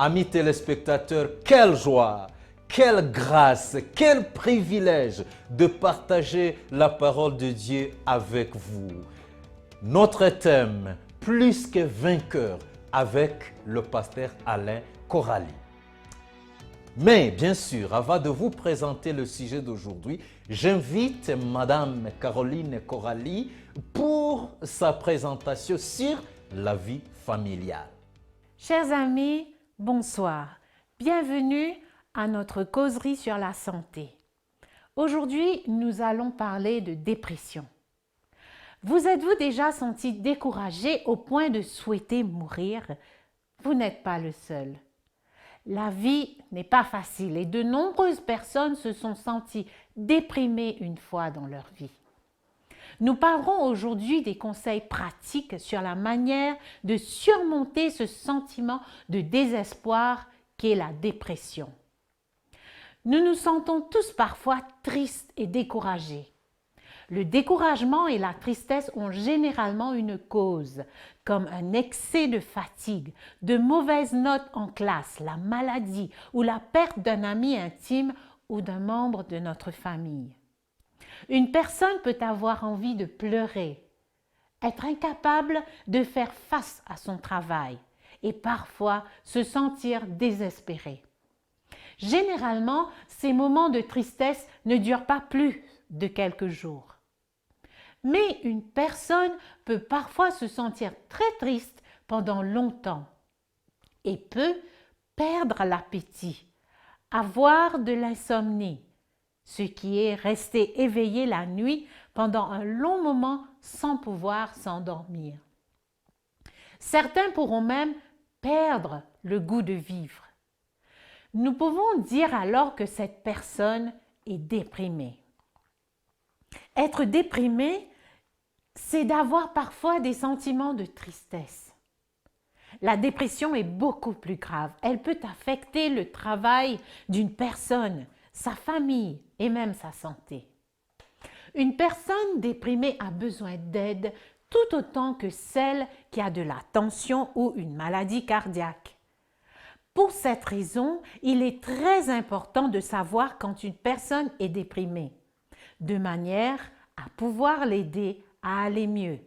Amis téléspectateurs, quelle joie, quelle grâce, quel privilège de partager la parole de Dieu avec vous. Notre thème, plus que vainqueur, avec le pasteur Alain Corali. Mais bien sûr, avant de vous présenter le sujet d'aujourd'hui, j'invite Madame Caroline Corali pour sa présentation sur la vie familiale. Chers amis, bonsoir. Bienvenue à notre causerie sur la santé. Aujourd'hui, nous allons parler de dépression. Vous êtes-vous déjà senti découragé au point de souhaiter mourir? Vous n'êtes pas le seul. La vie n'est pas facile et de nombreuses personnes se sont senties déprimées une fois dans leur vie. Nous parlerons aujourd'hui des conseils pratiques sur la manière de surmonter ce sentiment de désespoir qu'est la dépression. Nous nous sentons tous parfois tristes et découragés. Le découragement et la tristesse ont généralement une cause, comme un excès de fatigue, de mauvaises notes en classe, la maladie ou la perte d'un ami intime ou d'un membre de notre famille. Une personne peut avoir envie de pleurer, être incapable de faire face à son travail et parfois se sentir désespéré. Généralement, ces moments de tristesse ne durent pas plus de quelques jours. Mais une personne peut parfois se sentir très triste pendant longtemps et peut perdre l'appétit, avoir de l'insomnie, ce qui est rester éveillé la nuit pendant un long moment sans pouvoir s'endormir. Certains pourront même perdre le goût de vivre. Nous pouvons dire alors que cette personne est déprimée. Être déprimé, c'est d'avoir parfois des sentiments de tristesse. La dépression est beaucoup plus grave. Elle peut affecter le travail d'une personne, sa famille et même sa santé. Une personne déprimée a besoin d'aide tout autant que celle qui a de la tension ou une maladie cardiaque. Pour cette raison, il est très important de savoir quand une personne est déprimée, de manière à pouvoir l'aider à aller mieux.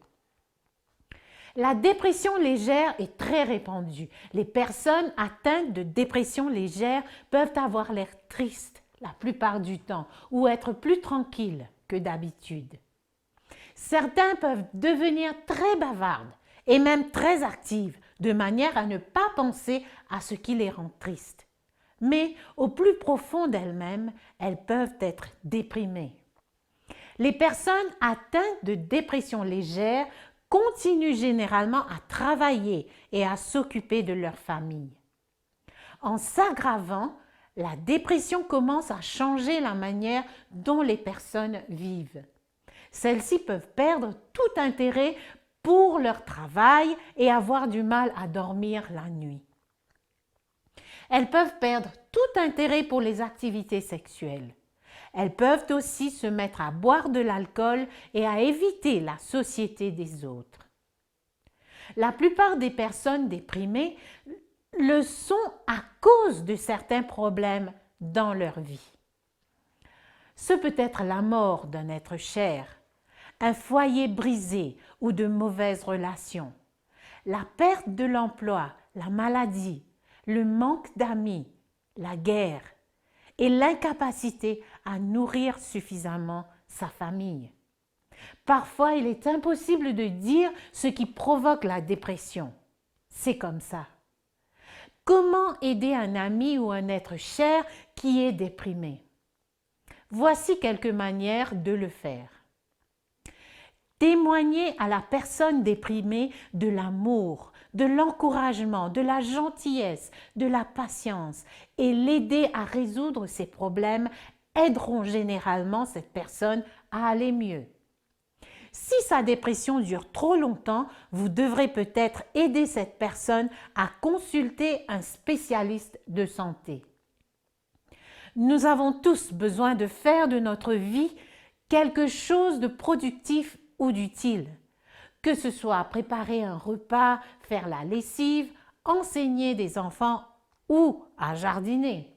La dépression légère est très répandue. Les personnes atteintes de dépression légère peuvent avoir l'air tristes la plupart du temps ou être plus tranquilles que d'habitude. Certains peuvent devenir très bavardes et même très actives de manière à ne pas penser à ce qui les rend tristes. Mais au plus profond d'elles-mêmes, elles peuvent être déprimées. Les personnes atteintes de dépression légère continuent généralement à travailler et à s'occuper de leur famille. En s'aggravant, la dépression commence à changer la manière dont les personnes vivent. Celles-ci peuvent perdre tout intérêt pour leur travail et avoir du mal à dormir la nuit. Elles peuvent perdre tout intérêt pour les activités sexuelles. Elles peuvent aussi se mettre à boire de l'alcool et à éviter la société des autres. La plupart des personnes déprimées le sont à cause de certains problèmes dans leur vie. Ce peut être la mort d'un être cher, un foyer brisé ou de mauvaises relations, la perte de l'emploi, la maladie, le manque d'amis, la guerre et l'incapacité à nourrir suffisamment sa famille. Parfois, il est impossible de dire ce qui provoque la dépression. C'est comme ça. Comment aider un ami ou un être cher qui est déprimé? Voici quelques manières de le faire. Témoigner à la personne déprimée de l'amour, de l'encouragement, de la gentillesse, de la patience et l'aider à résoudre ses problèmes aideront généralement cette personne à aller mieux. Si sa dépression dure trop longtemps, vous devrez peut-être aider cette personne à consulter un spécialiste de santé. Nous avons tous besoin de faire de notre vie quelque chose de productif ou d'utile, que ce soit préparer un repas, faire la lessive, enseigner des enfants ou à jardiner.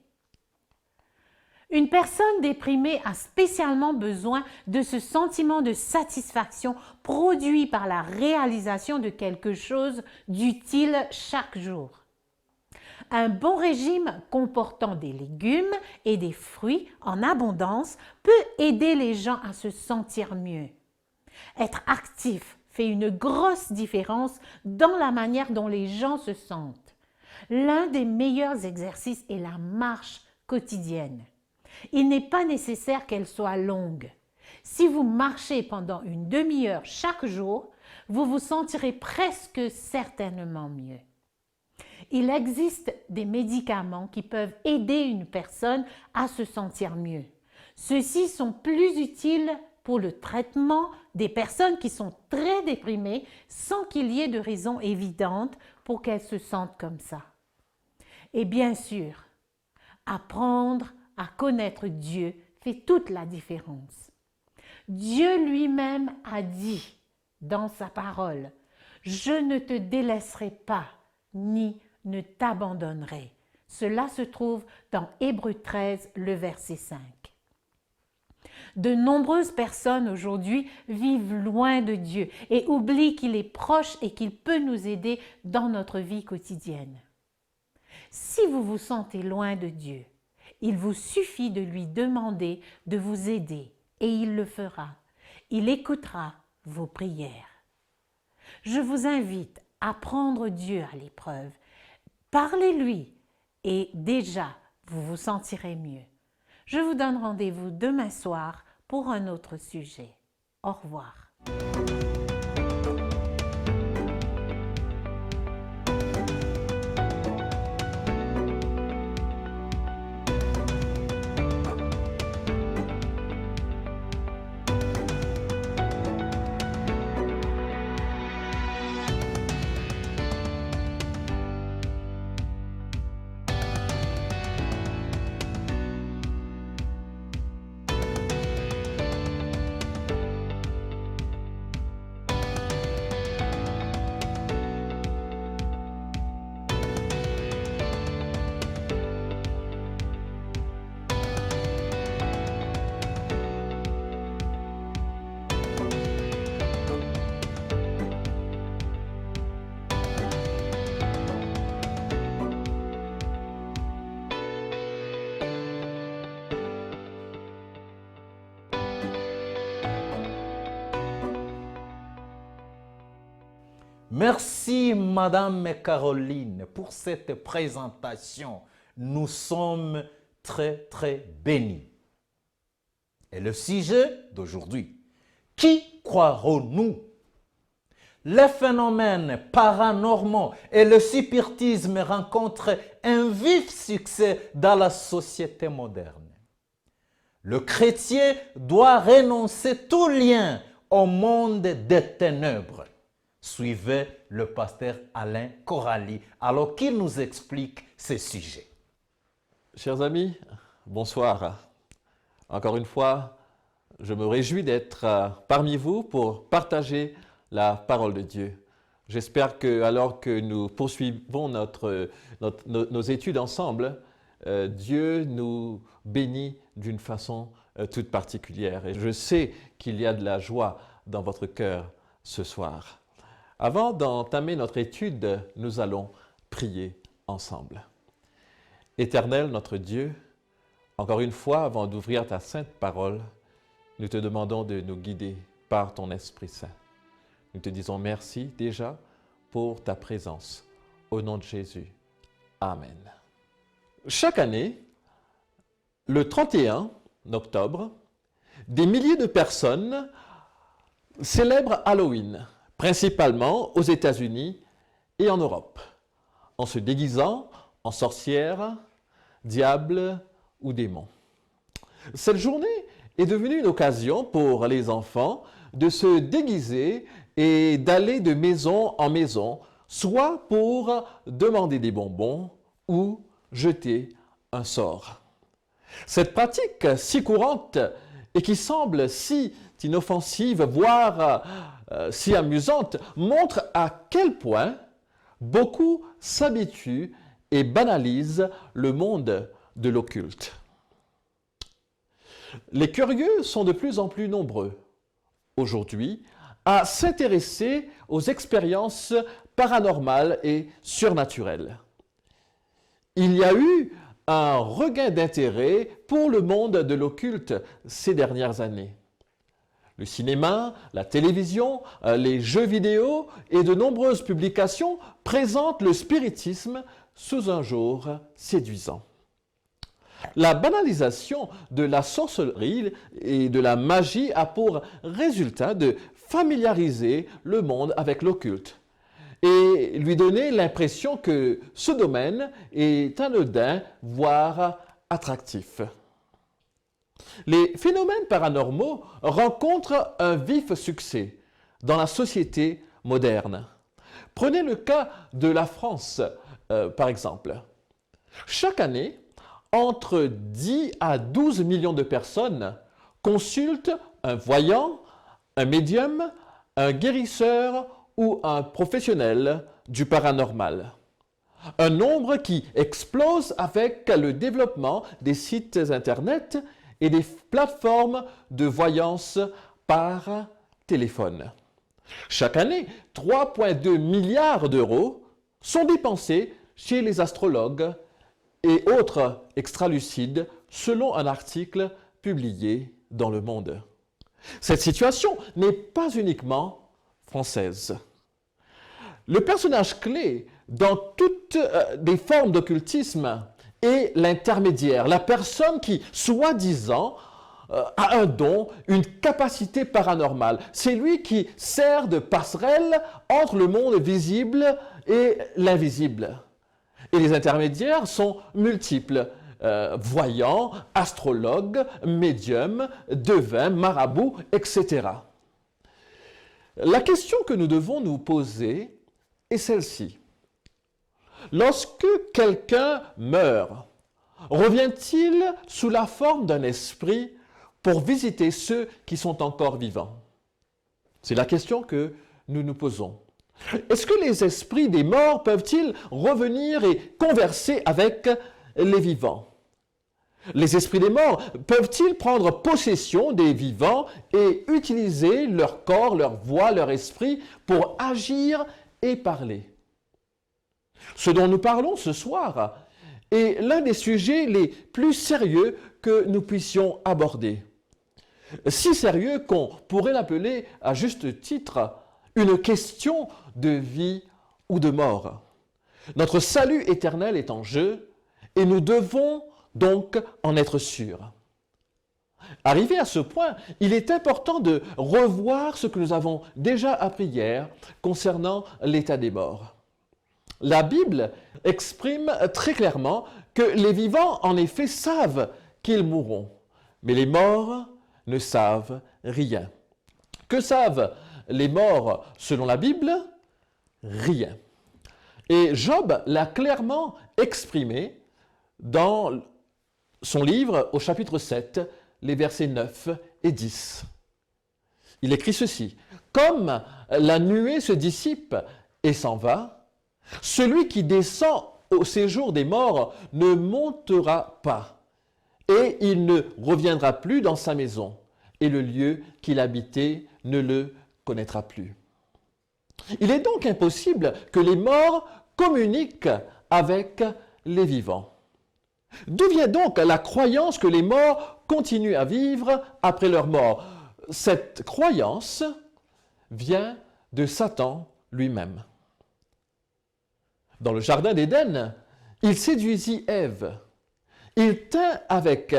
Une personne déprimée a spécialement besoin de ce sentiment de satisfaction produit par la réalisation de quelque chose d'utile chaque jour. Un bon régime comportant des légumes et des fruits en abondance peut aider les gens à se sentir mieux. Être actif fait une grosse différence dans la manière dont les gens se sentent. L'un des meilleurs exercices est la marche quotidienne. Il n'est pas nécessaire qu'elle soit longue. Si vous marchez pendant une demi-heure chaque jour, vous vous sentirez presque certainement mieux. Il existe des médicaments qui peuvent aider une personne à se sentir mieux. Ceux-ci sont plus utiles pour le traitement des personnes qui sont très déprimées sans qu'il y ait de raison évidente pour qu'elles se sentent comme ça. Et bien sûr, apprendre à connaître Dieu fait toute la différence. Dieu lui-même a dit dans sa parole, « Je ne te délaisserai pas, ni ne t'abandonnerai. » Cela se trouve dans Hébreux 13, le verset 5. De nombreuses personnes aujourd'hui vivent loin de Dieu et oublient qu'il est proche et qu'il peut nous aider dans notre vie quotidienne. Si vous vous sentez loin de Dieu, il vous suffit de lui demander de vous aider et il le fera. Il écoutera vos prières. Je vous invite à prendre Dieu à l'épreuve. Parlez-lui et déjà vous vous sentirez mieux. Je vous donne rendez-vous demain soir pour un autre sujet. Au revoir. Merci Madame Caroline pour cette présentation. Nous sommes très bénis. Et le sujet d'aujourd'hui, qui croirons-nous? Les phénomènes paranormaux et le spiritisme rencontrent un vif succès dans la société moderne. Le chrétien doit renoncer tout lien au monde des ténèbres. Suivez le pasteur Alain Corali alors qu'il nous explique ce sujet. Chers amis, bonsoir. Encore une fois, je me réjouis d'être parmi vous pour partager la parole de Dieu. J'espère que, alors que nous poursuivons nos études ensemble, Dieu nous bénit d'une façon toute particulière. Et je sais qu'il y a de la joie dans votre cœur ce soir. Avant d'entamer notre étude, nous allons prier ensemble. Éternel, notre Dieu, encore une fois, avant d'ouvrir ta sainte parole, nous te demandons de nous guider par ton Esprit Saint. Nous te disons merci déjà pour ta présence. Au nom de Jésus. Amen. Chaque année, le 31 octobre, des milliers de personnes célèbrent Halloween, principalement aux États-Unis et en Europe, en se déguisant en sorcières, diables ou démons. Cette journée est devenue une occasion pour les enfants de se déguiser et d'aller de maison en maison, soit pour demander des bonbons ou jeter un sort. Cette pratique si courante et qui semble si inoffensive, voire si amusante, montre à quel point beaucoup s'habituent et banalise le monde de l'occulte. Les curieux sont de plus en plus nombreux aujourd'hui à s'intéresser aux expériences paranormales et surnaturelles. Il y a eu un regain d'intérêt pour le monde de l'occulte ces dernières années. Le cinéma, la télévision, les jeux vidéo et de nombreuses publications présentent le spiritisme sous un jour séduisant. La banalisation de la sorcellerie et de la magie a pour résultat de familiariser le monde avec l'occulte et lui donner l'impression que ce domaine est anodin, voire attractif. Les phénomènes paranormaux rencontrent un vif succès dans la société moderne. Prenez le cas de la France, par exemple. Chaque année, entre 10 à 12 millions de personnes consultent un voyant, un médium, un guérisseur ou un professionnel du paranormal. Un nombre qui explose avec le développement des sites Internet et des plateformes de voyance par téléphone. Chaque année, 3,2 milliards d'euros sont dépensés chez les astrologues et autres extralucides selon un article publié dans Le Monde. Cette situation n'est pas uniquement française. Le personnage clé dans toutes les formes d'occultisme est l'intermédiaire, la personne qui, soi-disant, a un don, une capacité paranormale. C'est lui qui sert de passerelle entre le monde visible et l'invisible. Et les intermédiaires sont multiples. Voyants, astrologues, médiums, devins, marabouts, etc. La question que nous devons nous poser est celle-ci. Lorsque quelqu'un meurt, revient-il sous la forme d'un esprit pour visiter ceux qui sont encore vivants? C'est la question que nous nous posons. Est-ce que les esprits des morts peuvent-ils revenir et converser avec les vivants? Les esprits des morts peuvent-ils prendre possession des vivants et utiliser leur corps, leur voix, leur esprit pour agir et parler? Ce dont nous parlons ce soir est l'un des sujets les plus sérieux que nous puissions aborder. Si sérieux qu'on pourrait l'appeler à juste titre une question de vie ou de mort. Notre salut éternel est en jeu et nous devons donc en être sûrs. Arrivé à ce point, il est important de revoir ce que nous avons déjà appris hier concernant l'état des morts. La Bible exprime très clairement que les vivants, en effet, savent qu'ils mourront, mais les morts ne savent rien. Que savent les morts selon la Bible? Rien. Et Job l'a clairement exprimé dans son livre au chapitre 7, les versets 9 et 10. Il écrit ceci: « Comme la nuée se dissipe et s'en va, celui qui descend au séjour des morts ne montera pas, et il ne reviendra plus dans sa maison, et le lieu qu'il habitait ne le connaîtra plus. » Il est donc impossible que les morts communiquent avec les vivants. D'où vient donc la croyance que les morts continuent à vivre après leur mort? Cette croyance vient de Satan lui-même. Dans le jardin d'Éden, il séduisit Ève. Il tint avec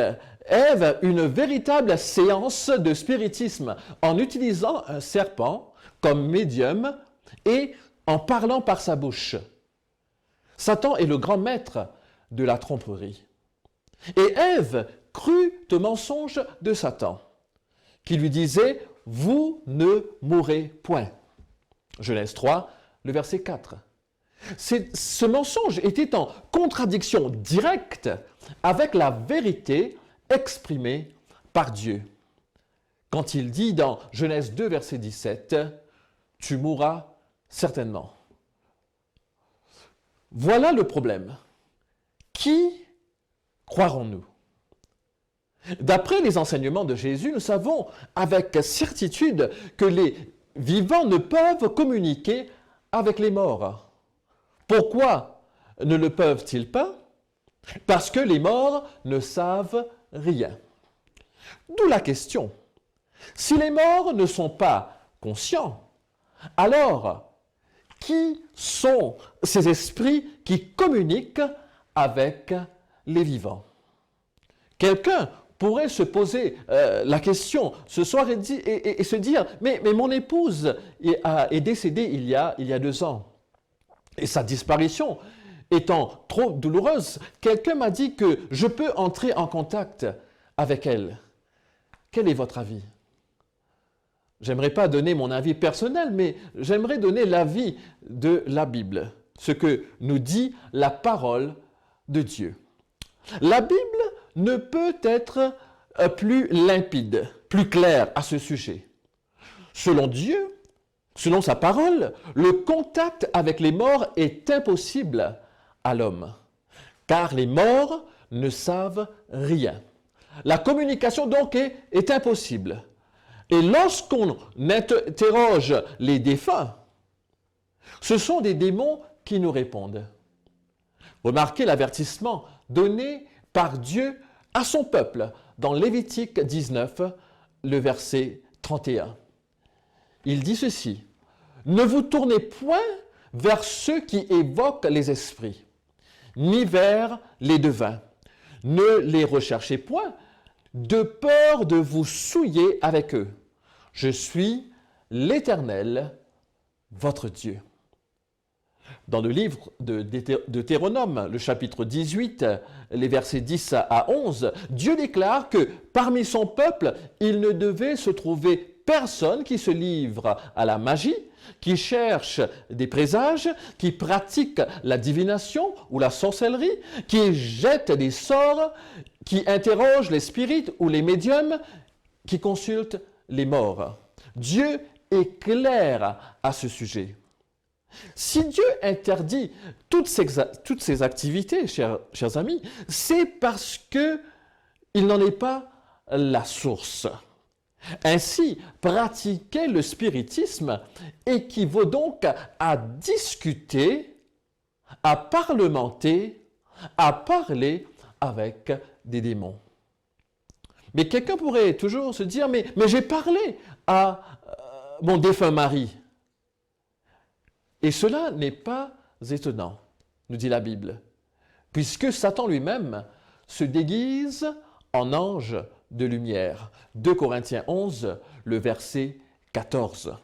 Ève une véritable séance de spiritisme en utilisant un serpent comme médium et en parlant par sa bouche. Satan est le grand maître de la tromperie. Et Ève crut au mensonge de Satan, qui lui disait « Vous ne mourrez point ». Genèse 3, le verset 4. Ce mensonge était en contradiction directe avec la vérité exprimée par Dieu. Quand il dit dans Genèse 2, verset 17, « Tu mourras certainement ». Voilà le problème. qui croirons-nous? D'après les enseignements de Jésus, nous savons avec certitude que les vivants ne peuvent communiquer avec les morts. Pourquoi ne le peuvent-ils pas? Parce que les morts ne savent rien. D'où la question. Si les morts ne sont pas conscients, alors qui sont ces esprits qui communiquent avec les vivants? Quelqu'un pourrait se poser la question ce soir et se dire « Mais mon épouse est décédée il y a 2 ans. Et sa disparition étant trop douloureuse, quelqu'un m'a dit que je peux entrer en contact avec elle. Quel est votre avis? » J'aimerais pas donner mon avis personnel, mais j'aimerais donner l'avis de la Bible, ce que nous dit la parole de Dieu. La Bible ne peut être plus limpide, plus claire à ce sujet. Selon Dieu, selon sa parole, le contact avec les morts est impossible à l'homme, car les morts ne savent rien. La communication donc est impossible. Et lorsqu'on interroge les défunts, ce sont des démons qui nous répondent. Remarquez l'avertissement donné par Dieu à son peuple dans Lévitique 19, le verset 31. Il dit ceci: « Ne vous tournez point vers ceux qui évoquent les esprits, ni vers les devins. Ne les recherchez point, de peur de vous souiller avec eux. Je suis l'Éternel, votre Dieu. » Dans le livre de Deutéronome, le chapitre 18, les versets 10 à 11, Dieu déclare que parmi son peuple, il ne devait se trouver personne qui se livre à la magie, qui cherche des présages, qui pratique la divination ou la sorcellerie, qui jette des sorts, qui interroge les spirites ou les médiums, qui consulte les morts. Dieu est clair à ce sujet. Si Dieu interdit toutes ces activités, chers amis, c'est parce qu'il n'en est pas la source. Ainsi, pratiquer le spiritisme équivaut donc à discuter, à parlementer, à parler avec des démons. Mais quelqu'un pourrait toujours se dire, mais j'ai parlé à mon défunt mari. Et cela n'est pas étonnant, nous dit la Bible, puisque Satan lui-même se déguise en ange de lumière. 2 Corinthiens 11, le verset 14.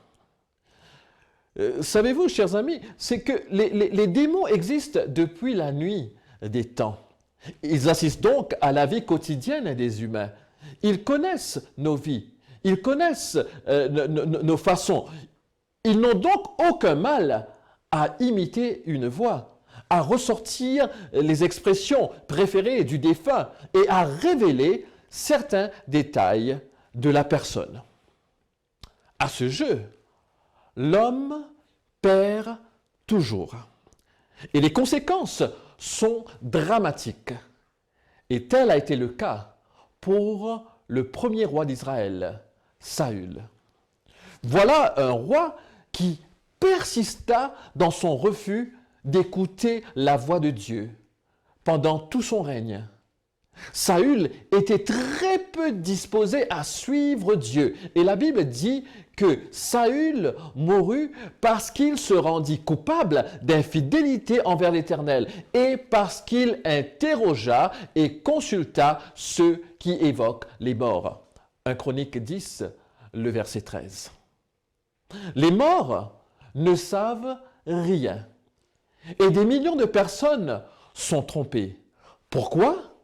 Savez-vous, chers amis, c'est que les démons existent depuis la nuit des temps. Ils assistent donc à la vie quotidienne des humains. Ils connaissent nos vies, ils connaissent nos façons. Ils n'ont donc aucun mal à imiter une voix, à ressortir les expressions préférées du défunt et à révéler certains détails de la personne. À ce jeu, l'homme perd toujours. Et les conséquences sont dramatiques. Et tel a été le cas pour le premier roi d'Israël, Saül. Voilà un roi qui persista dans son refus d'écouter la voix de Dieu pendant tout son règne. Saül était très peu disposé à suivre Dieu. Et la Bible dit que Saül mourut parce qu'il se rendit coupable d'infidélité envers l'Éternel et parce qu'il interrogea et consulta ceux qui évoquent les morts. 1 Chronique 10, le verset 13. Les morts ne savent rien. Et des millions de personnes sont trompées. Pourquoi?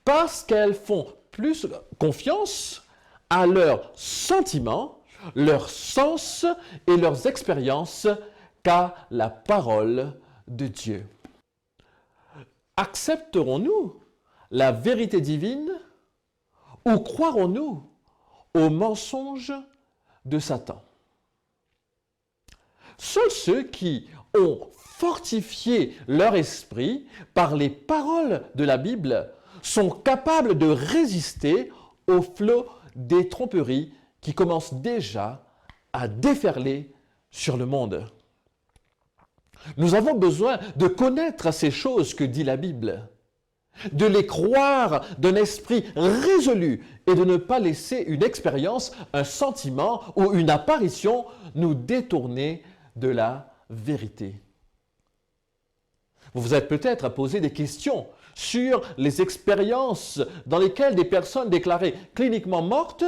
Parce qu'elles font plus confiance à leurs sentiments, leurs sens et leurs expériences qu'à la parole de Dieu. Accepterons-nous la vérité divine ou croirons-nous aux mensonges de Satan? Seuls ceux qui ont fortifier leur esprit par les paroles de la Bible, sont capables de résister au flot des tromperies qui commencent déjà à déferler sur le monde. Nous avons besoin de connaître ces choses que dit la Bible, de les croire d'un esprit résolu et de ne pas laisser une expérience, un sentiment ou une apparition nous détourner de la vérité. Vous vous êtes peut-être posé des questions sur les expériences dans lesquelles des personnes déclarées cliniquement mortes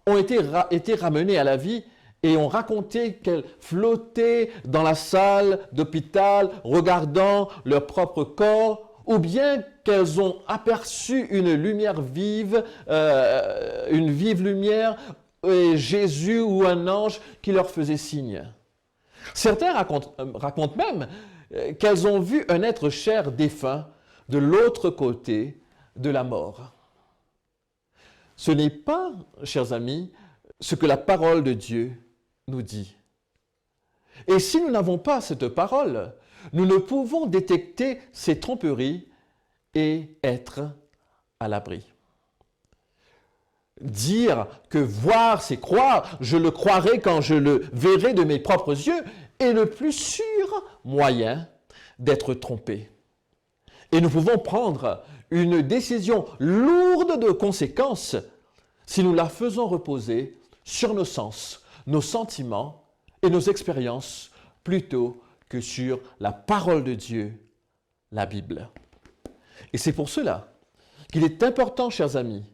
ont été ramenées à la vie et ont raconté qu'elles flottaient dans la salle d'hôpital regardant leur propre corps, ou bien qu'elles ont aperçu une lumière vive, une vive lumière, et Jésus ou un ange qui leur faisait signe. Certains racontent même qu'elles ont vu un être cher défunt de l'autre côté de la mort. Ce n'est pas, chers amis, ce que la parole de Dieu nous dit. Et si nous n'avons pas cette parole, nous ne pouvons détecter ces tromperies et être à l'abri. Dire que voir, c'est croire, je le croirai quand je le verrai de mes propres yeux, est le plus sûr moyen d'être trompé. Et nous pouvons prendre une décision lourde de conséquences si nous la faisons reposer sur nos sens, nos sentiments et nos expériences plutôt que sur la parole de Dieu, la Bible. Et c'est pour cela qu'il est important, chers amis,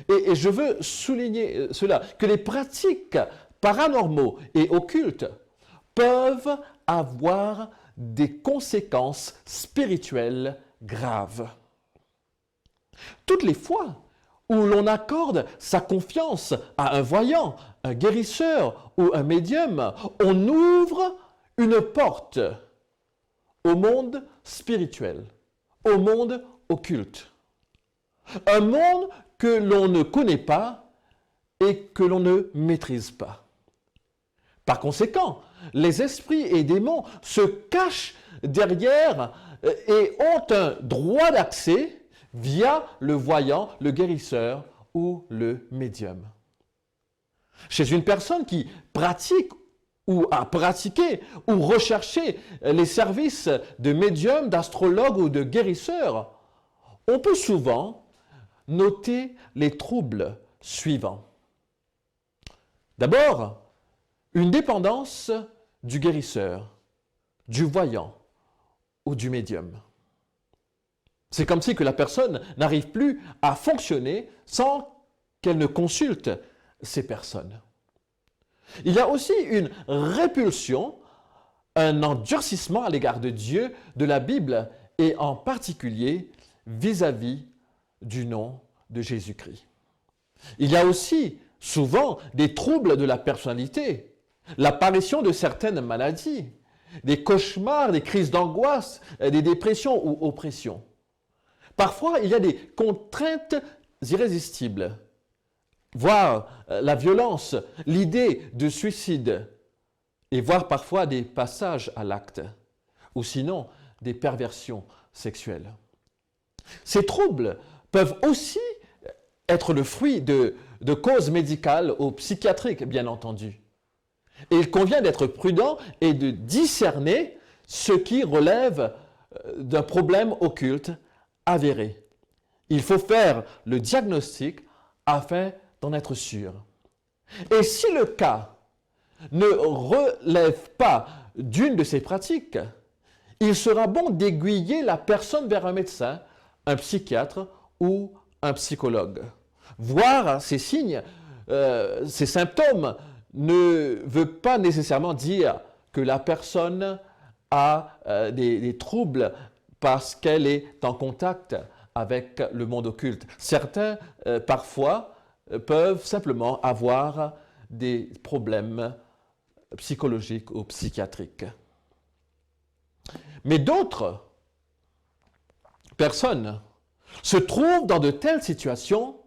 et je veux souligner cela, que les pratiques paranormaux et occultes peuvent avoir des conséquences spirituelles graves. Toutes les fois où l'on accorde sa confiance à un voyant, un guérisseur ou un médium, on ouvre une porte au monde spirituel, au monde occulte. Un monde que l'on ne connaît pas et que l'on ne maîtrise pas. Par conséquent, les esprits et démons se cachent derrière et ont un droit d'accès via le voyant, le guérisseur ou le médium. Chez une personne qui pratique ou a pratiqué ou recherché les services de médium, d'astrologue ou de guérisseur, on peut souvent noter les troubles suivants. D'abord, une dépendance du guérisseur, du voyant ou du médium. C'est comme si que la personne n'arrive plus à fonctionner sans qu'elle ne consulte ces personnes. Il y a aussi une répulsion, un endurcissement à l'égard de Dieu, de la Bible, et en particulier vis-à-vis du nom de Jésus-Christ. Il y a aussi souvent des troubles de la personnalité, l'apparition de certaines maladies, des cauchemars, des crises d'angoisse, des dépressions ou oppressions. Parfois, il y a des contraintes irrésistibles, voire la violence, l'idée de suicide, et voire parfois des passages à l'acte, ou sinon des perversions sexuelles. Ces troubles peuvent aussi être le fruit de causes médicales ou psychiatriques, bien entendu. Et il convient d'être prudent et de discerner ce qui relève d'un problème occulte avéré. Il faut faire le diagnostic afin d'en être sûr. Et si le cas ne relève pas d'une de ces pratiques, il sera bon d'aiguiller la personne vers un médecin, un psychiatre ou un psychologue. Voir ces signes, ces symptômes ne veut pas nécessairement dire que la personne a des troubles parce qu'elle est en contact avec le monde occulte. Certains, parfois, peuvent simplement avoir des problèmes psychologiques ou psychiatriques. Mais d'autres personnes se trouvent dans de telles situations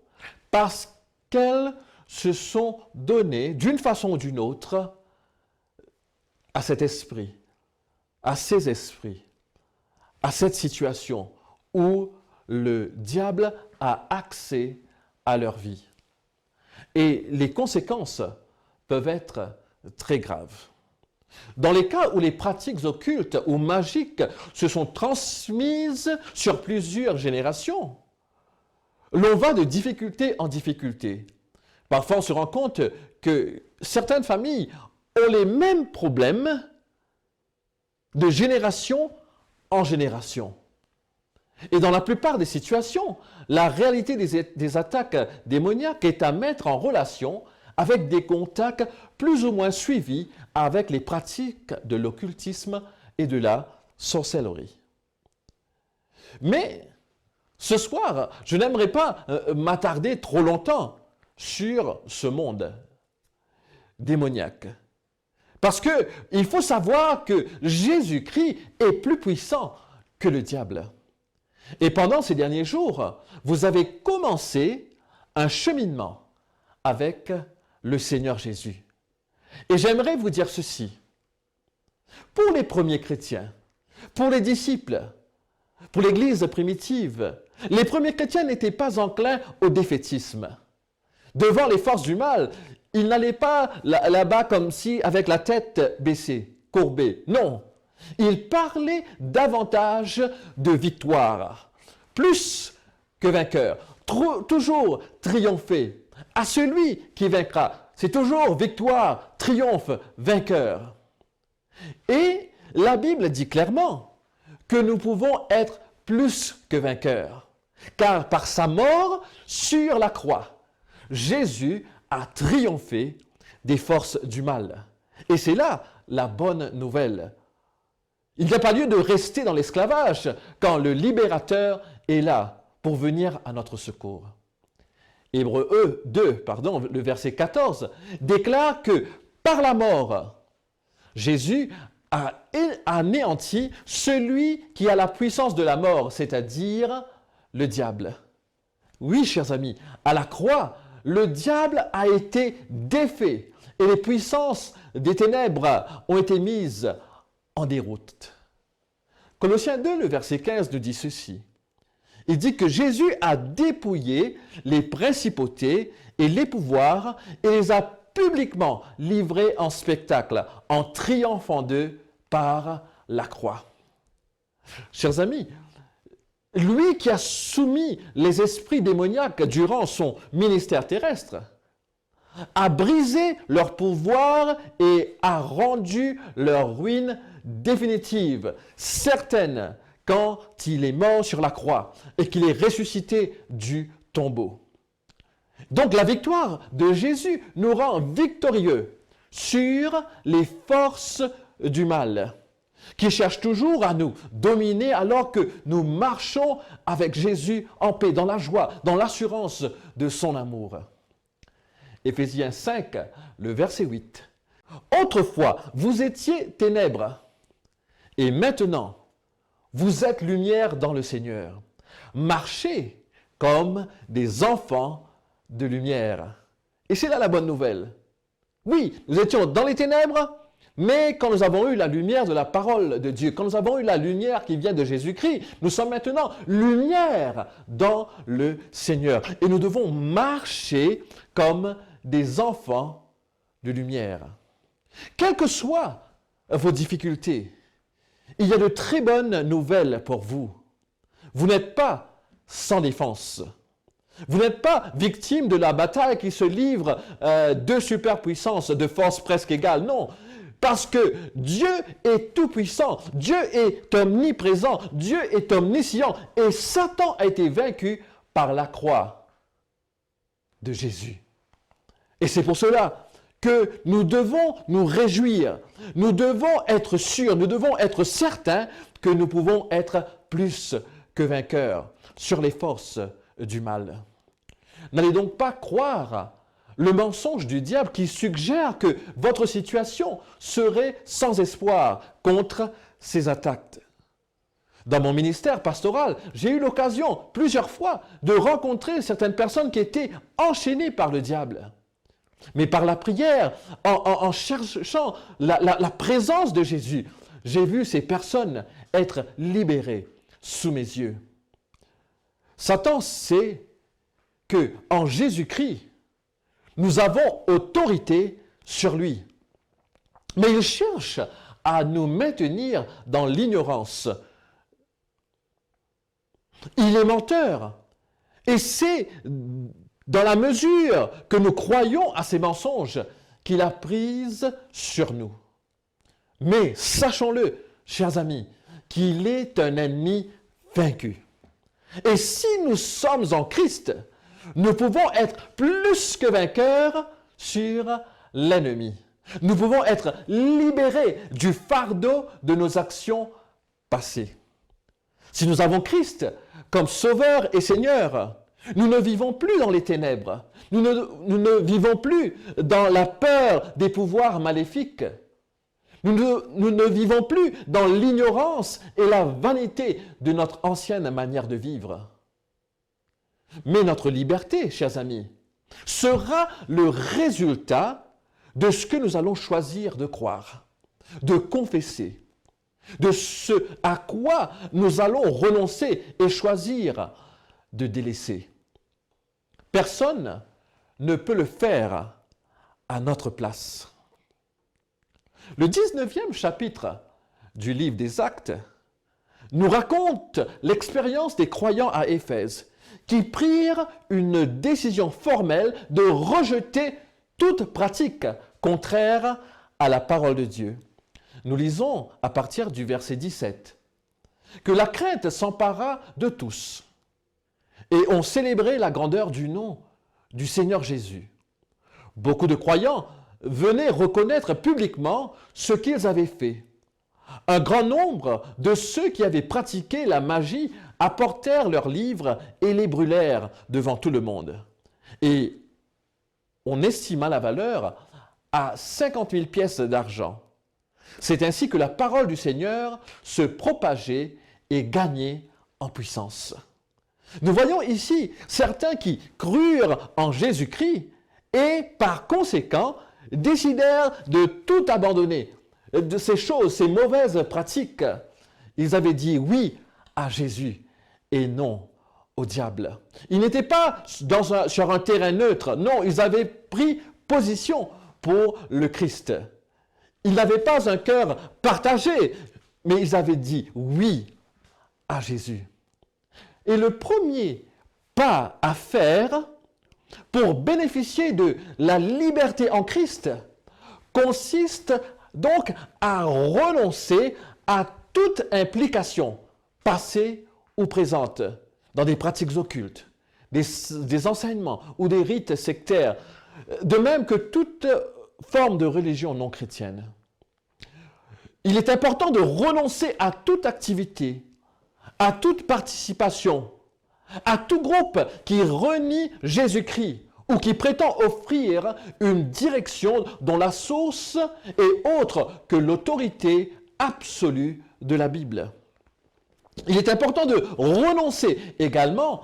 parce qu'elles se sont données, d'une façon ou d'une autre, à cet esprit, à ces esprits, à cette situation où le diable a accès à leur vie. Et les conséquences peuvent être très graves. Dans les cas où les pratiques occultes ou magiques se sont transmises sur plusieurs générations, l'on va de difficulté en difficulté. Parfois, on se rend compte que certaines familles ont les mêmes problèmes de génération en génération. Et dans la plupart des situations, la réalité des attaques démoniaques est à mettre en relation avec des contacts plus ou moins suivis avec les pratiques de l'occultisme et de la sorcellerie. Mais ce soir, je n'aimerais pas m'attarder trop longtemps sur ce monde démoniaque. Parce qu'il faut savoir que Jésus-Christ est plus puissant que le diable. Et pendant ces derniers jours, vous avez commencé un cheminement avec le Seigneur Jésus. Et j'aimerais vous dire ceci. Pour les premiers chrétiens, pour les disciples, pour l'Église primitive, les premiers chrétiens n'étaient pas enclins au défaitisme. Devant les forces du mal, ils n'allaient pas là-bas comme si avec la tête baissée, courbée. Non, ils parlaient davantage de victoire, plus que vainqueur, toujours triompher. À celui qui vaincra, c'est toujours victoire, triomphe, vainqueur. Et la Bible dit clairement que nous pouvons être plus que vainqueurs, car par sa mort sur la croix, Jésus a triomphé des forces du mal. Et c'est là la bonne nouvelle. Il n'y a pas lieu de rester dans l'esclavage quand le libérateur est là pour venir à notre secours. Hébreux 2, le verset 14, déclare que par la mort, Jésus a anéanti celui qui a la puissance de la mort, c'est-à-dire le diable. Oui, chers amis, à la croix, le diable a été défait et les puissances des ténèbres ont été mises en déroute. Colossiens 2, le verset 15 nous dit ceci. Il dit que Jésus a dépouillé les principautés et les pouvoirs et les a publiquement livrés en spectacle, en triomphant d'eux par la croix. Chers amis, lui qui a soumis les esprits démoniaques durant son ministère terrestre, a brisé leur pouvoir et a rendu leur ruine définitive, certaine, quand il est mort sur la croix et qu'il est ressuscité du tombeau. Donc la victoire de Jésus nous rend victorieux sur les forces du mal, qui cherchent toujours à nous dominer alors que nous marchons avec Jésus en paix, dans la joie, dans l'assurance de son amour. Éphésiens 5, le verset 8. « Autrefois, vous étiez ténèbres, et maintenant, vous êtes lumière dans le Seigneur. Marchez comme des enfants de lumière. » Et c'est là la bonne nouvelle. Oui, nous étions dans les ténèbres, mais quand nous avons eu la lumière de la parole de Dieu, quand nous avons eu la lumière qui vient de Jésus-Christ, nous sommes maintenant lumière dans le Seigneur. Et nous devons marcher comme des enfants de lumière. Quelles que soient vos difficultés, il y a de très bonnes nouvelles pour vous. Vous n'êtes pas sans défense. Vous n'êtes pas victime de la bataille qui se livre de superpuissances, de forces presque égales. Non, parce que Dieu est tout-puissant, Dieu est omniprésent, Dieu est omniscient et Satan a été vaincu par la croix de Jésus. Et c'est pour cela que nous devons nous réjouir, nous devons être sûrs, nous devons être certains que nous pouvons être plus que vainqueurs sur les forces du mal. N'allez donc pas croire le mensonge du diable qui suggère que votre situation serait sans espoir contre ces attaques. Dans mon ministère pastoral, j'ai eu l'occasion plusieurs fois de rencontrer certaines personnes qui étaient enchaînées par le diable. Mais par la prière, en cherchant la présence de Jésus, j'ai vu ces personnes être libérées sous mes yeux. Satan sait que en Jésus-Christ, nous avons autorité sur lui. Mais il cherche à nous maintenir dans l'ignorance. Il est menteur. Et c'est dans la mesure que nous croyons à ces mensonges qu'il a prise sur nous. Mais sachons-le, chers amis, qu'il est un ennemi vaincu. Et si nous sommes en Christ, nous pouvons être plus que vainqueurs sur l'ennemi. Nous pouvons être libérés du fardeau de nos actions passées. Si nous avons Christ comme Sauveur et Seigneur, nous ne vivons plus dans les ténèbres. Nous ne vivons plus dans la peur des pouvoirs maléfiques. Nous ne vivons plus dans l'ignorance et la vanité de notre ancienne manière de vivre. Mais notre liberté, chers amis, sera le résultat de ce que nous allons choisir de croire, de confesser, de ce à quoi nous allons renoncer et choisir de délaisser. Personne ne peut le faire à notre place. Le 19e chapitre du livre des Actes nous raconte l'expérience des croyants à Éphèse qui prirent une décision formelle de rejeter toute pratique contraire à la parole de Dieu. Nous lisons à partir du verset 17 que la crainte s'empara de tous et on célébrait la grandeur du nom du Seigneur Jésus. Beaucoup de croyants venaient reconnaître publiquement ce qu'ils avaient fait. Un grand nombre de ceux qui avaient pratiqué la magie apportèrent leurs livres et les brûlèrent devant tout le monde. Et on estima la valeur à 50 000 pièces d'argent. C'est ainsi que la parole du Seigneur se propageait et gagnait en puissance. Nous voyons ici certains qui crurent en Jésus-Christ et par conséquent décidèrent de tout abandonner, de ces choses, ces mauvaises pratiques. Ils avaient dit oui à Jésus et non au diable. Ils n'étaient pas sur un terrain neutre, non, ils avaient pris position pour le Christ. Ils n'avaient pas un cœur partagé, mais ils avaient dit oui à Jésus. Et le premier pas à faire pour bénéficier de la liberté en Christ consiste donc à renoncer à toute implication, passée ou présente, dans des pratiques occultes, des enseignements ou des rites sectaires, de même que toute forme de religion non chrétienne. Il est important de renoncer à toute activité, à toute participation, à tout groupe qui renie Jésus-Christ ou qui prétend offrir une direction dont la source est autre que l'autorité absolue de la Bible. Il est important de renoncer également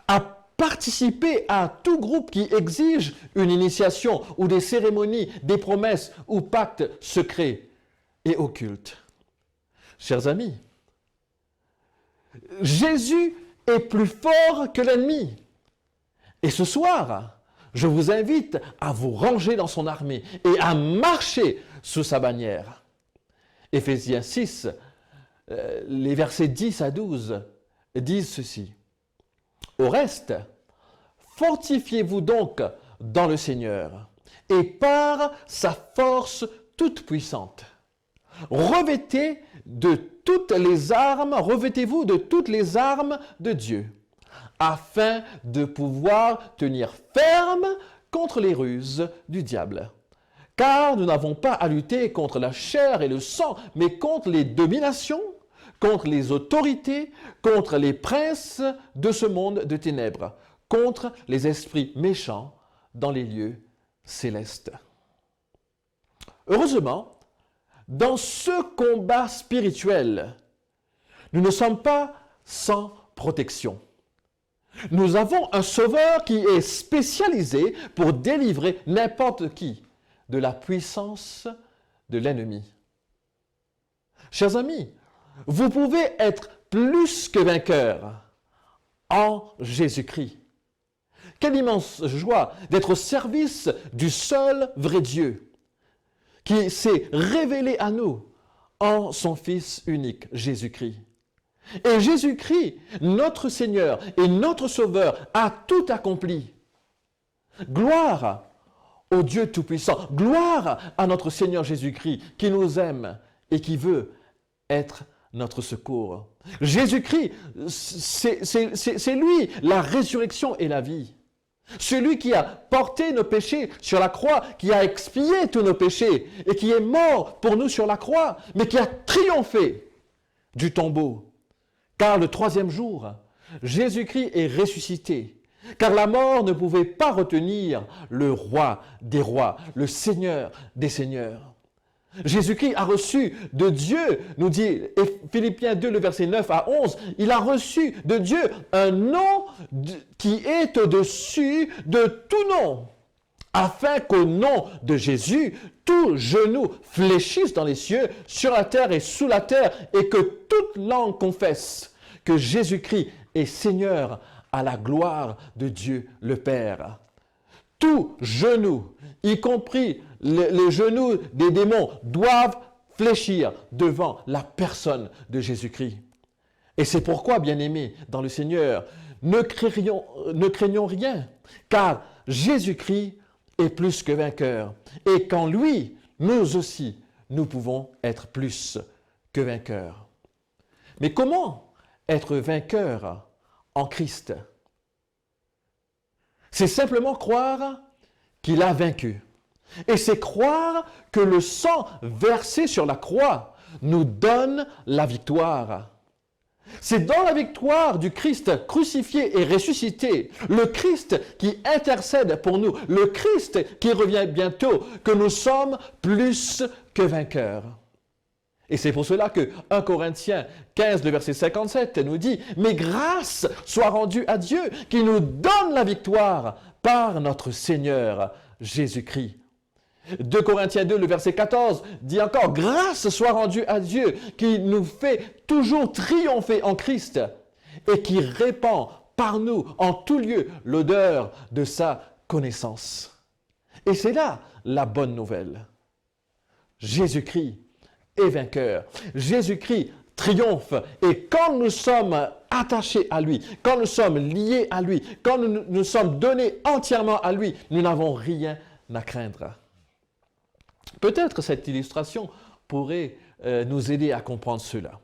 à participer à tout groupe qui exige une initiation ou des cérémonies, des promesses ou pactes secrets et occultes. Chers amis, Jésus est plus fort que l'ennemi. Et ce soir, je vous invite à vous ranger dans son armée et à marcher sous sa bannière. Éphésiens 6, les versets 10 à 12 disent ceci. Au reste, fortifiez-vous donc dans le Seigneur et par sa force toute puissante. Revêtez-vous de toutes les armes de Dieu, afin de pouvoir tenir ferme contre les ruses du diable. Car nous n'avons pas à lutter contre la chair et le sang, mais contre les dominations, contre les autorités, contre les princes de ce monde de ténèbres, contre les esprits méchants dans les lieux célestes. Heureusement, dans ce combat spirituel, nous ne sommes pas sans protection. Nous avons un sauveur qui est spécialisé pour délivrer n'importe qui de la puissance de l'ennemi. Chers amis, vous pouvez être plus que vainqueurs en Jésus-Christ. Quelle immense joie d'être au service du seul vrai Dieu qui s'est révélé à nous en son Fils unique, Jésus-Christ. Et Jésus-Christ, notre Seigneur et notre Sauveur, a tout accompli. Gloire au Dieu Tout-Puissant, gloire à notre Seigneur Jésus-Christ qui nous aime et qui veut être notre secours. Jésus-Christ, c'est lui la résurrection et la vie. Celui qui a porté nos péchés sur la croix, qui a expié tous nos péchés et qui est mort pour nous sur la croix, mais qui a triomphé du tombeau. Car le troisième jour, Jésus-Christ est ressuscité. Car la mort ne pouvait pas retenir le roi des rois, le Seigneur des seigneurs. Jésus-Christ a reçu de Dieu, nous dit Philippiens 2, le verset 9 à 11, il a reçu de Dieu un nom qui est au-dessus de tout nom, afin qu'au nom de Jésus, tout genou fléchisse dans les cieux, sur la terre et sous la terre, et que toute langue confesse que Jésus-Christ est Seigneur à la gloire de Dieu le Père. Tout genou, y compris les genoux des démons, doivent fléchir devant la personne de Jésus-Christ. Et c'est pourquoi, bien-aimés dans le Seigneur, ne craignons rien, car Jésus-Christ est plus que vainqueur. Et qu'en lui, nous aussi, nous pouvons être plus que vainqueurs. Mais comment être vainqueur en Christ? C'est simplement croire qu'il a vaincu. Et c'est croire que le sang versé sur la croix nous donne la victoire. C'est dans la victoire du Christ crucifié et ressuscité, le Christ qui intercède pour nous, le Christ qui revient bientôt, que nous sommes plus que vainqueurs. Et c'est pour cela que 1 Corinthiens 15, le verset 57 nous dit « Mais grâce soit rendue à Dieu qui nous donne la victoire par notre Seigneur Jésus-Christ. » 2 Corinthiens 2, le verset 14 dit encore « Grâce soit rendue à Dieu qui nous fait toujours triompher en Christ et qui répand par nous en tout lieu l'odeur de sa connaissance. » Et c'est là la bonne nouvelle. Jésus-Christ est vainqueur. Jésus-Christ triomphe. Et quand nous sommes attachés à lui, quand nous sommes liés à lui, quand nous nous sommes donnés entièrement à lui, nous n'avons rien à craindre. Peut-être cette illustration pourrait nous aider à comprendre cela.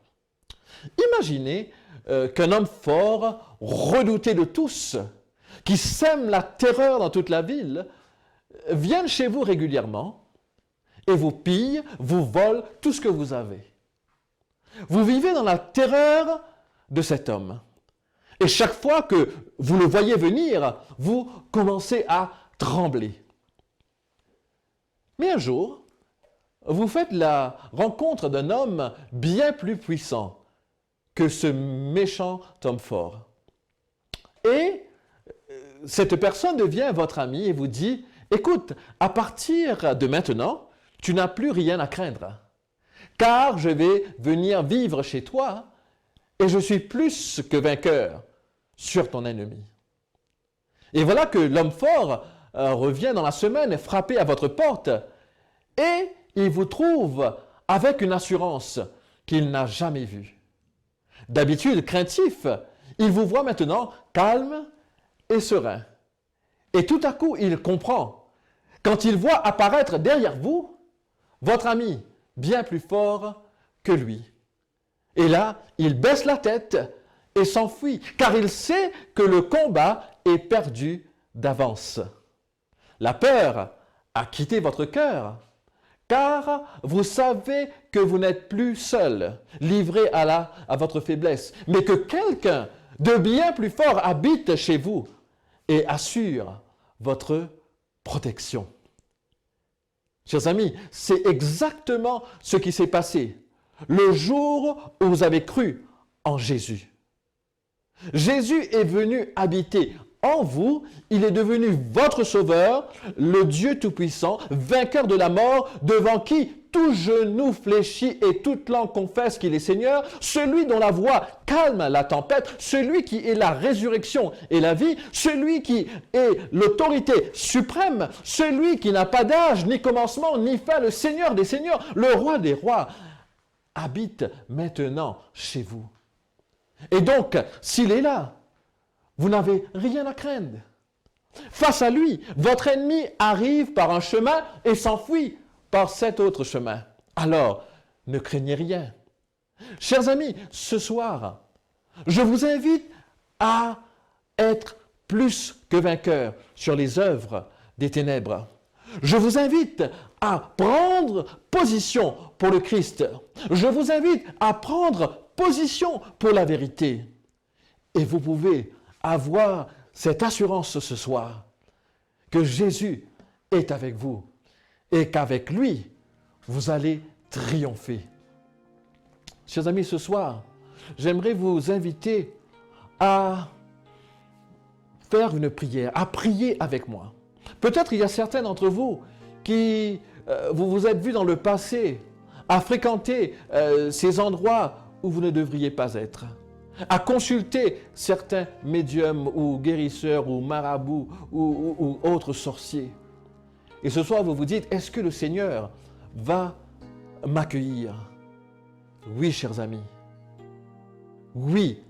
Imaginez qu'un homme fort, redouté de tous, qui sème la terreur dans toute la ville, vienne chez vous régulièrement et vous pille, vous vole tout ce que vous avez. Vous vivez dans la terreur de cet homme. Et chaque fois que vous le voyez venir, vous commencez à trembler. Mais un jour, vous faites la rencontre d'un homme bien plus puissant que ce méchant homme fort. Et cette personne devient votre ami et vous dit « Écoute, à partir de maintenant, tu n'as plus rien à craindre, car je vais venir vivre chez toi et je suis plus que vainqueur sur ton ennemi. » Et voilà que l'homme fort revient dans la semaine frapper à votre porte et il vous trouve avec une assurance qu'il n'a jamais vue. D'habitude craintif, il vous voit maintenant calme et serein. Et tout à coup, il comprend, quand il voit apparaître derrière vous votre ami bien plus fort que lui. Et là, il baisse la tête et s'enfuit, car il sait que le combat est perdu d'avance. La peur a quitté votre cœur, car vous savez que vous n'êtes plus seul, livré à votre faiblesse, mais que quelqu'un de bien plus fort habite chez vous et assure votre protection. Chers amis, c'est exactement ce qui s'est passé le jour où vous avez cru en Jésus. Jésus est venu habiter en vous, il est devenu votre sauveur, le Dieu Tout-Puissant, vainqueur de la mort, devant qui tout genou fléchit et toute langue confesse qu'il est Seigneur, celui dont la voix calme la tempête, celui qui est la résurrection et la vie, celui qui est l'autorité suprême, celui qui n'a pas d'âge, ni commencement, ni fin, le Seigneur des seigneurs, le roi des rois, habite maintenant chez vous. Et donc, s'il est là, vous n'avez rien à craindre. Face à lui, votre ennemi arrive par un chemin et s'enfuit par cet autre chemin. Alors, ne craignez rien. Chers amis, ce soir, je vous invite à être plus que vainqueurs sur les œuvres des ténèbres. Je vous invite à prendre position pour le Christ. Je vous invite à prendre position pour la vérité. Et vous pouvez avoir cette assurance ce soir que Jésus est avec vous et qu'avec lui, vous allez triompher. Chers amis, ce soir, j'aimerais vous inviter à faire une prière, à prier avec moi. Peut-être il y a certains d'entre vous qui vous vous êtes vus dans le passé à fréquenter ces endroits où vous ne devriez pas être, à consulter certains médiums ou guérisseurs ou marabouts ou autres sorciers. Et ce soir, vous vous dites, est-ce que le Seigneur va m'accueillir? Oui, chers amis. Oui.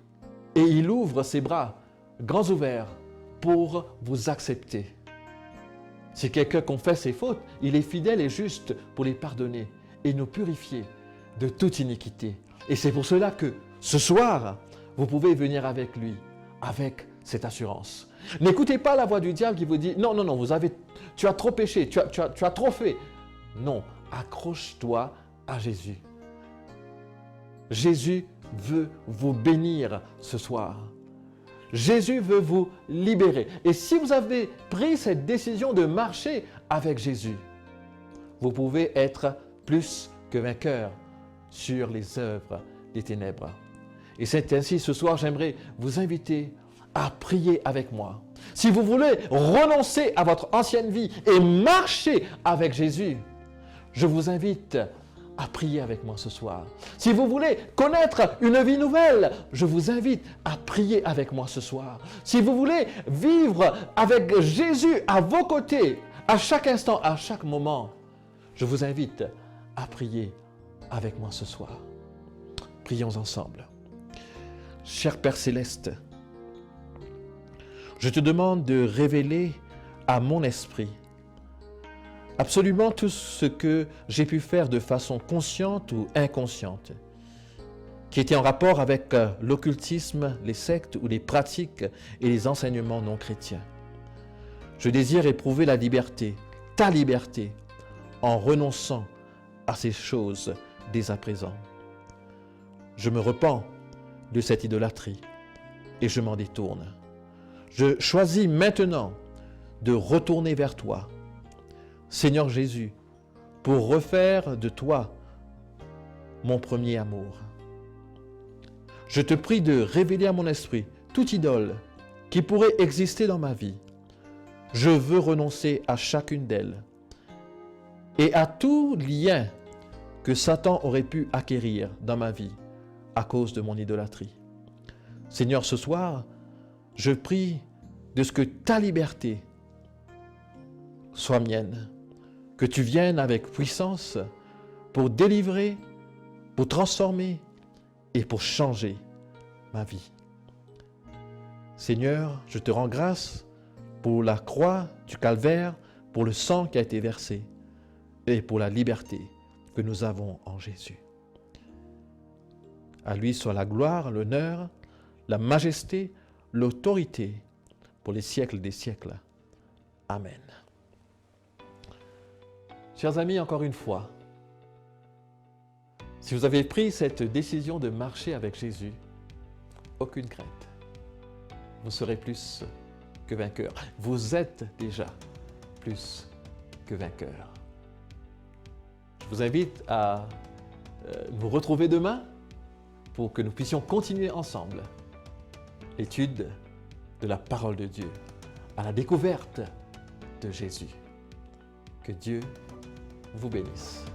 Et il ouvre ses bras grands ouverts pour vous accepter. Si quelqu'un confesse ses fautes, il est fidèle et juste pour les pardonner et nous purifier de toute iniquité. Et c'est pour cela que ce soir, vous pouvez venir avec lui, avec cette assurance. N'écoutez pas la voix du diable qui vous dit « Non, non, non, tu as trop péché, tu as trop fait. » Non, accroche-toi à Jésus. Jésus veut vous bénir ce soir. Jésus veut vous libérer. Et si vous avez pris cette décision de marcher avec Jésus, vous pouvez être plus que vainqueur sur les œuvres des ténèbres. Et c'est ainsi, ce soir, j'aimerais vous inviter à prier avec moi. Si vous voulez renoncer à votre ancienne vie et marcher avec Jésus, je vous invite à prier avec moi ce soir. Si vous voulez connaître une vie nouvelle, je vous invite à prier avec moi ce soir. Si vous voulez vivre avec Jésus à vos côtés, à chaque instant, à chaque moment, je vous invite à prier avec moi ce soir. Prions ensemble. Cher Père Céleste, je te demande de révéler à mon esprit absolument tout ce que j'ai pu faire de façon consciente ou inconsciente, qui était en rapport avec l'occultisme, les sectes ou les pratiques et les enseignements non chrétiens. Je désire éprouver la liberté, ta liberté, en renonçant à ces choses dès à présent. Je me repens de cette idolâtrie et je m'en détourne. Je choisis maintenant de retourner vers toi, Seigneur Jésus, pour refaire de toi mon premier amour. Je te prie de révéler à mon esprit toute idole qui pourrait exister dans ma vie. Je veux renoncer à chacune d'elles et à tout lien que Satan aurait pu acquérir dans ma vie à cause de mon idolâtrie. Seigneur, ce soir, je prie de ce que ta liberté soit mienne, que tu viennes avec puissance pour délivrer, pour transformer et pour changer ma vie. Seigneur, je te rends grâce pour la croix du calvaire, pour le sang qui a été versé et pour la liberté que nous avons en Jésus. À lui soit la gloire, l'honneur, la majesté, l'autorité pour les siècles des siècles. Amen. Chers amis, encore une fois, si vous avez pris cette décision de marcher avec Jésus, aucune crainte. Vous serez plus que vainqueur. Vous êtes déjà plus que vainqueur. Je vous invite à nous retrouver demain pour que nous puissions continuer ensemble l'étude de la parole de Dieu à la découverte de Jésus. Que Dieu vous bénisse.